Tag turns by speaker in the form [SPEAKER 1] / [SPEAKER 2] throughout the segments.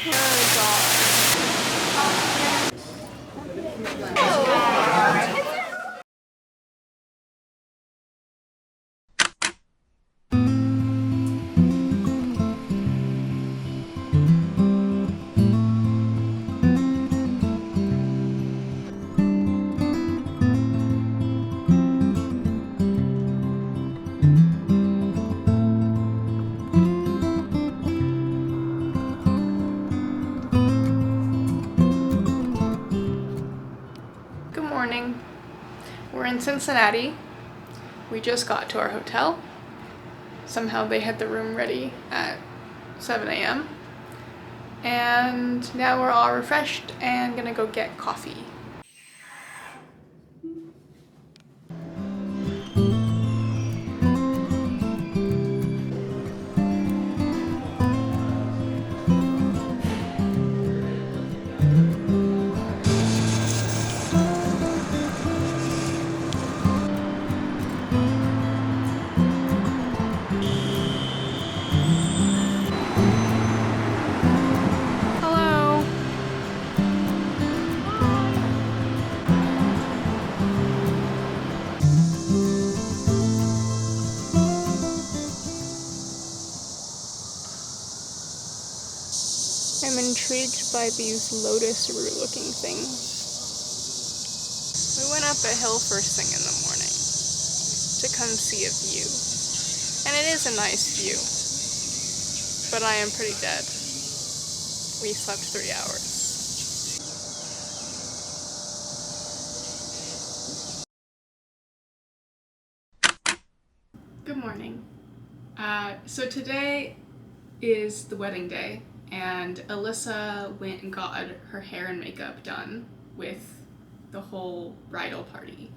[SPEAKER 1] Oh god. Good morning. We're in Cincinnati. We just got to our hotel. Somehow they had the room ready at 7 a.m. And now we're all refreshed and gonna go get coffee. Hello. I'm intrigued by these lotus root looking things. We went up a hill first thing in the morning to come see a view. And it is a nice view. But I am pretty dead. We slept 3 hours. Good morning. So today is the wedding day, and Alyssa went and got her hair and makeup done with the whole bridal party.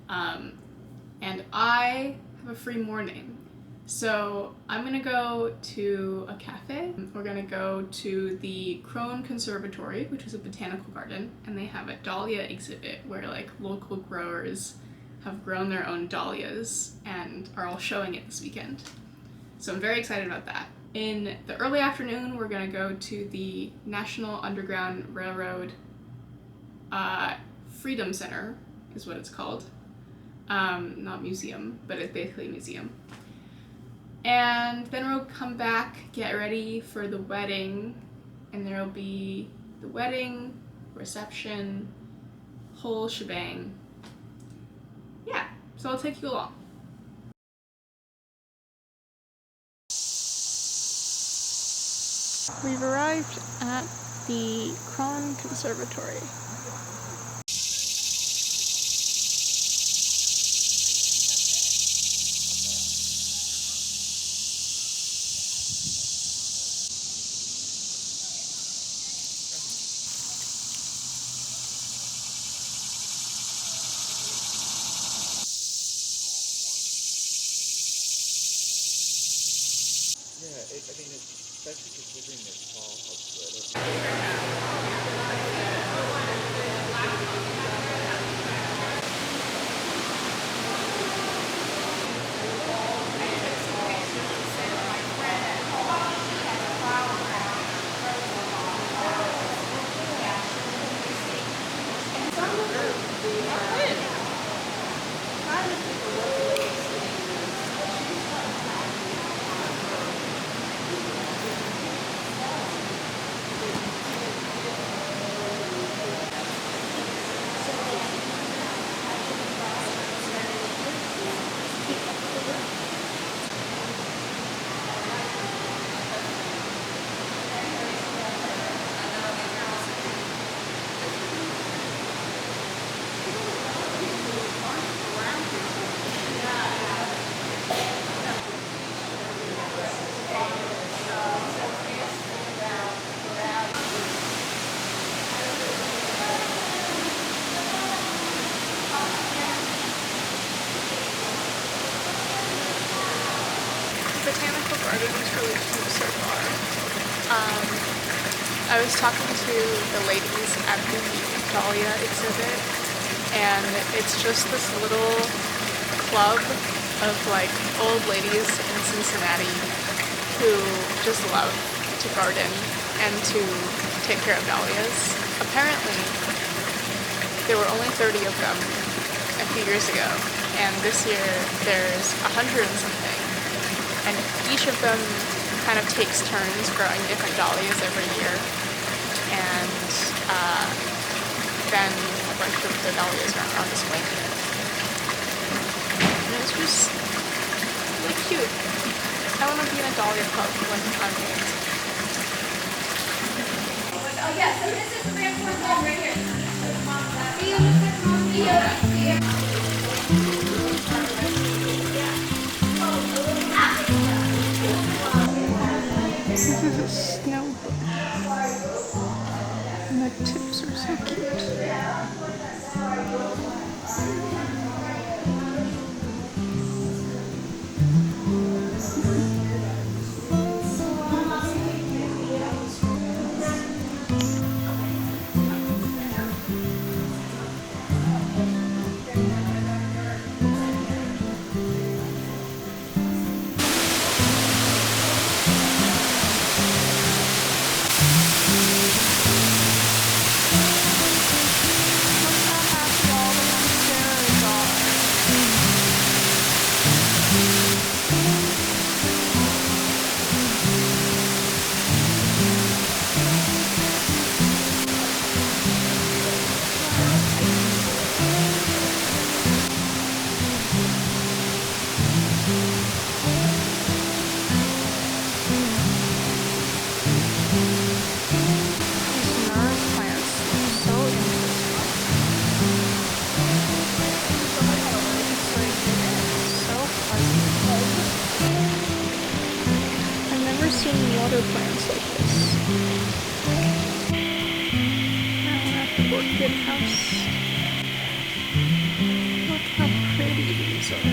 [SPEAKER 1] And I have a free morning. So I'm gonna go to a cafe. We're gonna go to the Krohn Conservatory, which is a botanical garden, and they have a dahlia exhibit where like local growers have grown their own dahlias and are all showing it this weekend. So I'm very excited about that. In the early afternoon, we're gonna go to the National Underground Railroad Freedom Center, is what it's called. Not museum, but it's basically a museum. And then we'll come back, get ready for the wedding, and there'll be the wedding, reception, whole shebang. Yeah, so I'll take you along. We've arrived at the Krohn Conservatory.
[SPEAKER 2] Yeah, I mean, especially considering this fall, how good. Botanical garden is really cute so far. I was talking to the ladies at the dahlia exhibit, and it's just this little club of like old ladies in Cincinnati who just love to garden and to take care of dahlias. Apparently, there were only 30 of them a few years ago, and this year there's 100 and something. And each of them kind of takes turns growing different dahlias every year. And then a bunch of the dahlias are on display here. And it's just really cute. I want to be in a dahlia club when I'm 8.
[SPEAKER 3] Oh yeah, so this is the rainforest ball right here. Fiona.
[SPEAKER 2] This is a snow bush, and the tips are so cute. Water plants like this. At the orchid house. Look how pretty these are.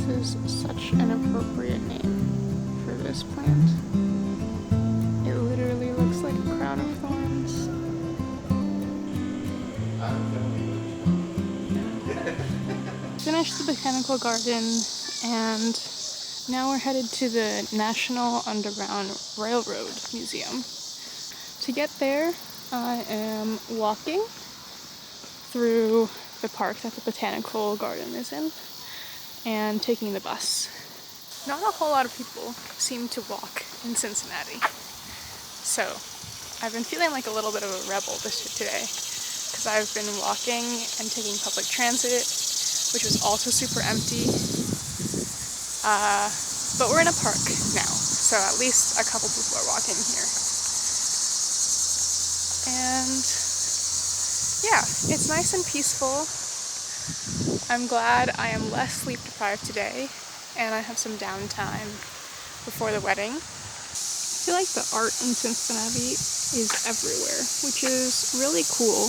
[SPEAKER 2] This is such an appropriate name for this plant. It literally looks like a crown of thorns. Finished the botanical garden, and now we're headed to the National Underground Railroad Museum. To get there, I am walking through the park that the botanical garden is in and taking the bus. Not a whole lot of people seem to walk in Cincinnati, so I've been feeling like a little bit of a rebel today because I've been walking and taking public transit, which was also super empty. But we're in a park now, so at least a couple people are walking here. And yeah, it's nice and peaceful. I'm glad I am less sleep deprived today, and I have some downtime before the wedding. I feel like the art in Cincinnati is everywhere, which is really cool.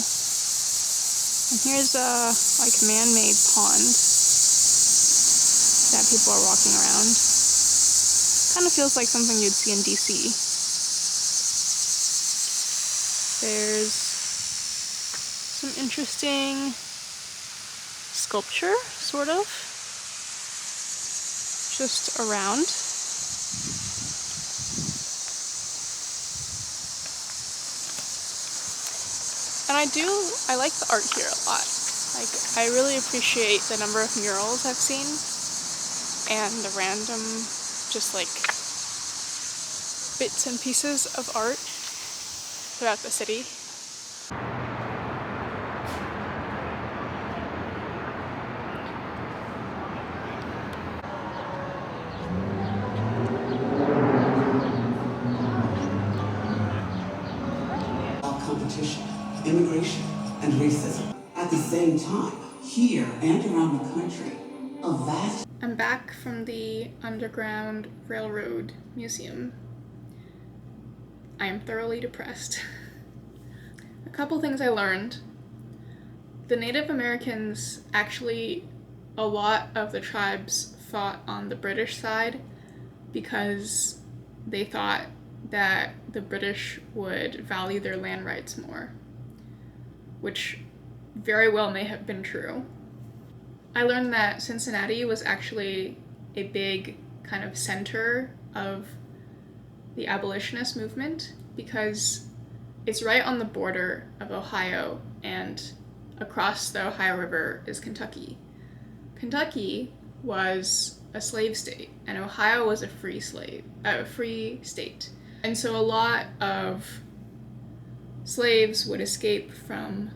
[SPEAKER 2] And here's a like man-made pond that people are walking around. Kind of feels like something you'd see in DC. There's some interesting sculpture, sort of, just around. And I like the art here a lot. Like, I really appreciate the number of murals I've seen and the random, just like, bits and pieces of art throughout the city.
[SPEAKER 4] Competition, immigration, and racism. At the same time, here and around the country, a vast...
[SPEAKER 1] I'm back from the Underground Railroad Museum. I am thoroughly depressed. A couple things I learned. The Native Americans, actually, a lot of the tribes fought on the British side because they thought that the British would value their land rights more, which very well may have been true. I learned that Cincinnati was actually a big kind of center of the abolitionist movement, because it's right on the border of Ohio, and across the Ohio River is Kentucky. Kentucky was a slave state, and Ohio was a free state. And so a lot of slaves would escape from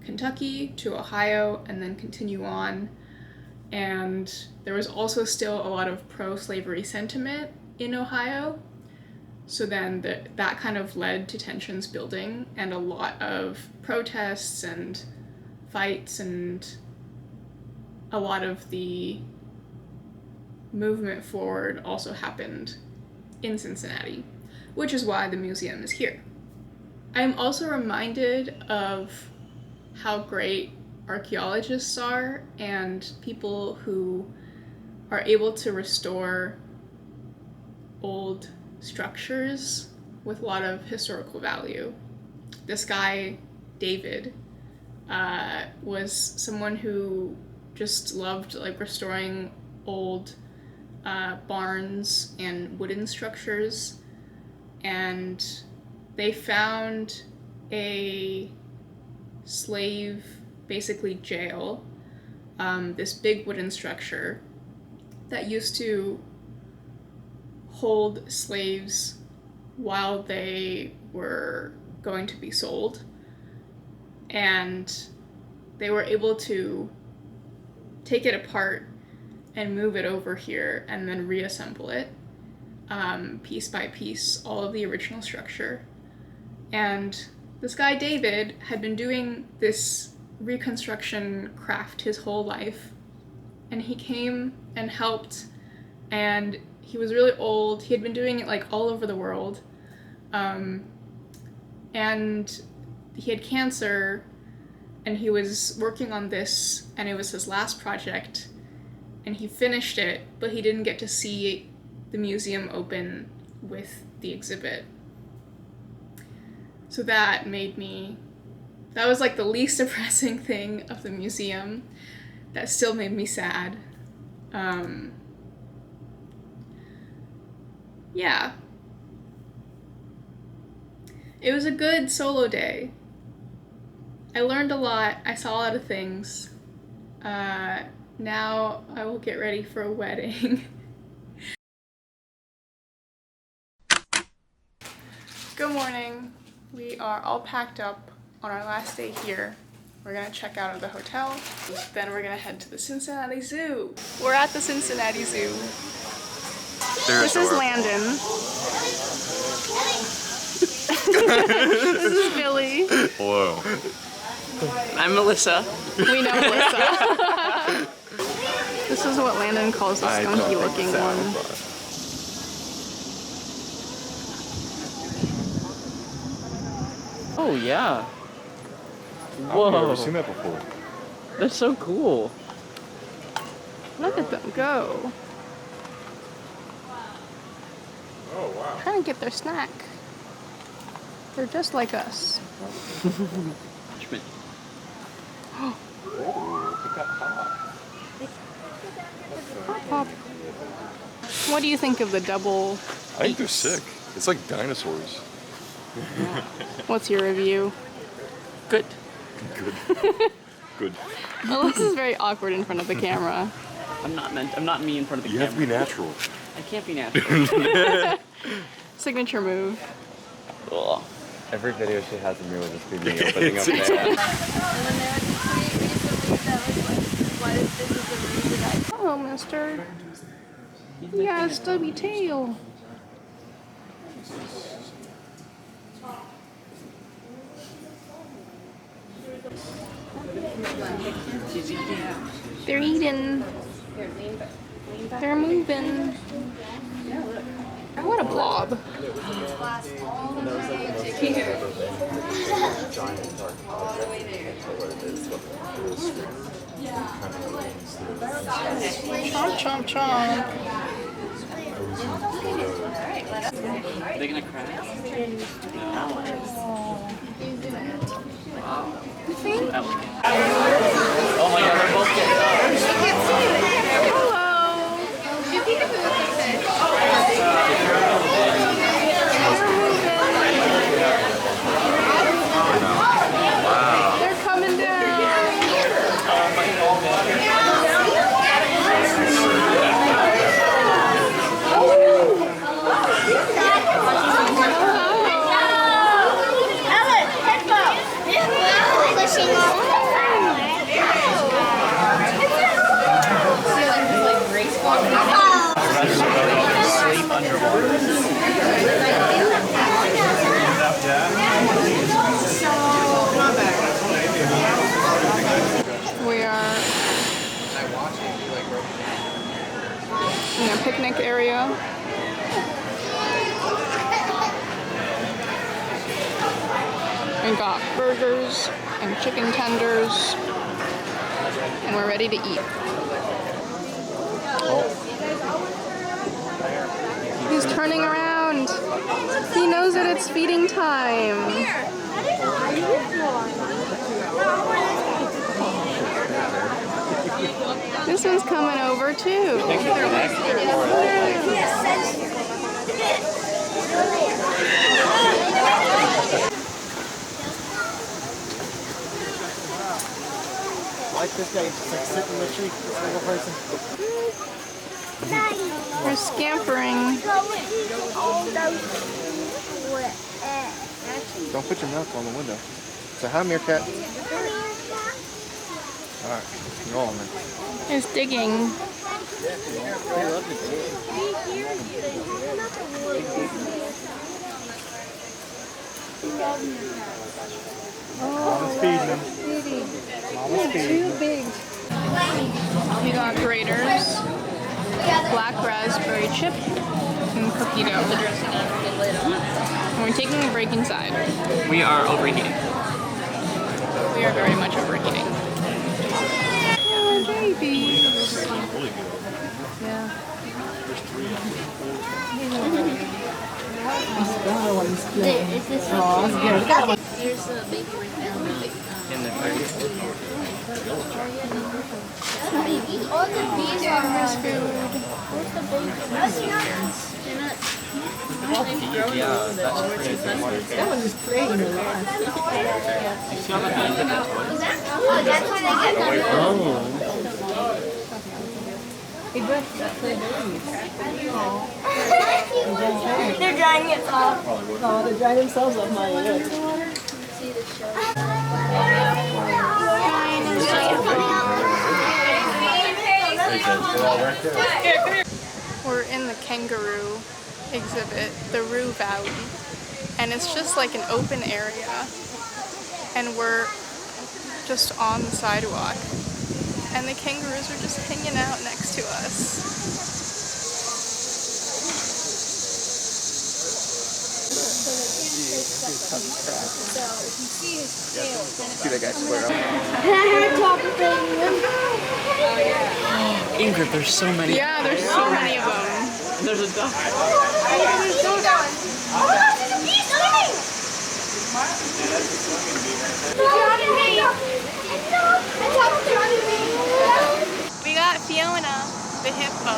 [SPEAKER 1] Kentucky to Ohio and then continue on. And there was also still a lot of pro-slavery sentiment in Ohio. So then that kind of led to tensions building and a lot of protests and fights, and a lot of the movement forward also happened in Cincinnati, which is why the museum is here. I'm also reminded of how great archaeologists are and people who are able to restore old structures with a lot of historical value. This guy, David, was someone who just loved like restoring old barns and wooden structures, and they found a slave, basically jail, this big wooden structure that used to hold slaves while they were going to be sold, and they were able to take it apart and move it over here and then reassemble it piece by piece, all of the original structure. And this guy David had been doing this reconstruction craft his whole life, and he came and helped, and he was really old. He had been doing it like all over the world, and he had cancer, and he was working on this, and it was his last project, and he finished it, but he didn't get to see the museum open with the exhibit. So that was like the least depressing thing of the museum. That still made me sad. Yeah. It was a good solo day. I learned a lot. I saw a lot of things. Now I will get ready for a wedding. Good morning. We are all packed up on our last day here. We're gonna check out of the hotel, then we're gonna head to the Cincinnati Zoo. We're at the Cincinnati Zoo. This is Landon. This is Billy.
[SPEAKER 5] Hello.
[SPEAKER 2] I'm Melissa. We know Melissa. This is what Landon calls the skunky looking one.
[SPEAKER 6] Oh yeah.
[SPEAKER 5] Whoa. I've never
[SPEAKER 6] Whoa.
[SPEAKER 5] seen that before.
[SPEAKER 6] That's so cool.
[SPEAKER 2] Look at them go.
[SPEAKER 5] Oh, wow.
[SPEAKER 2] Trying to get their snack. They're just like us.
[SPEAKER 5] Oh, look at that pop.
[SPEAKER 2] Pop, pop. What do you think of the double?
[SPEAKER 5] I think they're sick. It's like dinosaurs.
[SPEAKER 2] What's your review?
[SPEAKER 6] Good.
[SPEAKER 5] Good. Good.
[SPEAKER 2] Well, this is very awkward in front of the camera.
[SPEAKER 6] I'm not me in front of the
[SPEAKER 5] You
[SPEAKER 6] camera.
[SPEAKER 5] have to be natural.
[SPEAKER 6] I can't be natural.
[SPEAKER 2] Signature move.
[SPEAKER 6] Ugh.
[SPEAKER 7] Every video she has of me will just be me opening up there.
[SPEAKER 2] Hello, mister. You got a stubby tail. They're eating. They're moving. What a blob. Chomp, chomp, chomp.
[SPEAKER 6] Are they gonna crash? No. Wow. So elegant. Oh my god, they're both getting up.
[SPEAKER 2] Hello. We are in a picnic area. We got burgers and chicken tenders, and we're ready to eat. He's turning around. He knows that it's feeding time. This one's coming over too.
[SPEAKER 8] I like this guy, he's like sitting in the tree, this little person.
[SPEAKER 2] We're scampering.
[SPEAKER 8] Don't put your mouth on the window. So hi, meerkat. Alright, go on then.
[SPEAKER 2] He's digging.
[SPEAKER 8] Mama's feeding him. Mama's feeding him.
[SPEAKER 2] We got graters, black raspberry chip, and cookie dough. And we're taking a break inside.
[SPEAKER 6] We are overheating.
[SPEAKER 2] We are very much overheating. Oh, baby. Yeah.
[SPEAKER 3] There's a baby right there.
[SPEAKER 6] In the party.
[SPEAKER 3] All the bees are
[SPEAKER 2] There's food.
[SPEAKER 3] Where's the baby? That's not. They're not.
[SPEAKER 6] Yeah, that's pretty good.
[SPEAKER 3] That one is playing a lot. Oh, that's why they get them. They're drying it off.
[SPEAKER 9] Oh, they dry themselves off my head.
[SPEAKER 3] See the show.
[SPEAKER 2] We're in the kangaroo exhibit, the Roo Valley, and it's just like an open area, and we're just on the sidewalk, and the kangaroos are just hanging out next to us.
[SPEAKER 8] See that guy square up.
[SPEAKER 6] Ingrid, there's so many.
[SPEAKER 2] Yeah, there's so many of them.
[SPEAKER 6] There's a duck.
[SPEAKER 2] We got Fiona, the hippo.